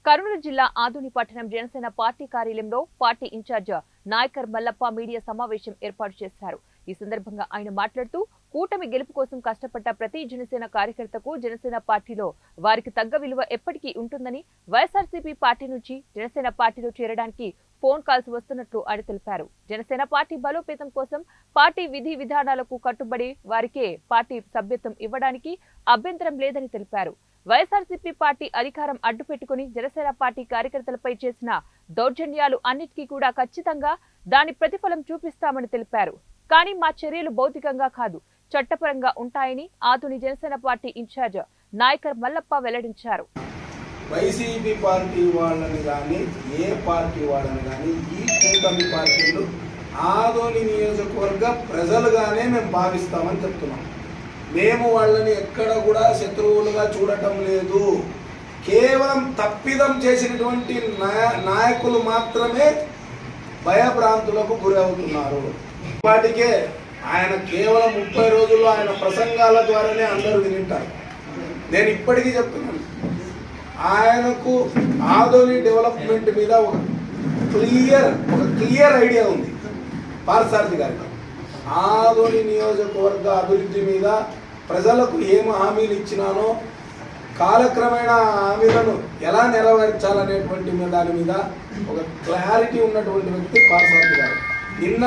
కర్నూలు జిల్లా ఆదోని పట్టణం జనసేన పార్టీ కార్యాలయంలో party incharge Nayakar Mallappa media సమావేశం ఏర్పాటు చేశారు. ఈ సందర్భంగా ఆయన మాట్లాడుతూ కూటమి గెలుపు కోసం కష్టపడ్డ ప్రతి జనసేన కార్యకర్తకు జనసేన పార్టీలో వారికి తగ్గ విలువ ఎప్పటికీ ఉంటుందని, వైఎస్ఆర్సీపీ పార్టీ నుంచి జనసేన పార్టీలో చేరడానికి ఫోన్ కాల్స్ వస్తున్నట్లు ఆయన తెలిపారు. జనసేన పార్టీ బలోపేతం కోసం పార్టీ విధి విధానాలకు కట్టుబడి వారికే పార్టీ సభ్యత్వం ఇవ్వడానికి అభ్యంతరం లేదని తెలిపారు. వైఎస్ఆర్సీపీ పార్టీ అధికారం అడ్డుపెట్టుకుని జనసేన పార్టీ కార్యకర్తలపై చేసిన దౌర్జన్యాలు అన్నిటికీ కూడా ఖచ్చితంగా దాని ప్రతిఫలం చూపిస్తామని తెలిపారు. కానీ మా చర్యలు భౌతికంగా కాదు, చట్టపరంగా ఉంటాయని ఆదోని జనసేన పార్టీ ఇన్ఛార్జ్ నాయకర్ మల్లప్ప వెల్లడించారు. వైసీపీ పార్టీ వాళ్ళని కానీ ఏ పార్టీ వాళ్ళని కానీ ఈ కూటమి పార్టీలు ఆదోని నియోజకవర్గ ప్రజలుగానే మేము భావిస్తామని చెప్తున్నాం. మేము వాళ్ళని ఎక్కడ కూడా శత్రువులుగా చూడటం లేదు. కేవలం తప్పిదం చేసినటువంటి నాయకులు మాత్రమే భయభ్రాంతులకు గురవుతున్నారు. వాటికే ఆయన కేవలం 30 రోజుల్లో ఆయన ప్రసంగాల ద్వారానే అందరూ వినింటారు. నేను ఇప్పటికీ చెప్తున్నాను, ఆయనకు ఆదోని డెవలప్మెంట్ మీద ఒక క్లియర్ ఐడియా ఉంది. పార్థసారథి గారికి ఆదోని నియోజకవర్గ అభివృద్ధి మీద ప్రజలకు ఏం హామీలు ఇచ్చినానో కాలక్రమేణా హామీలను ఎలా నెరవేర్చాలనేటువంటి దాని మీద ఒక క్లారిటీ ఉన్నటువంటి వ్యక్తి పార్థసారథి గారు. నిన్న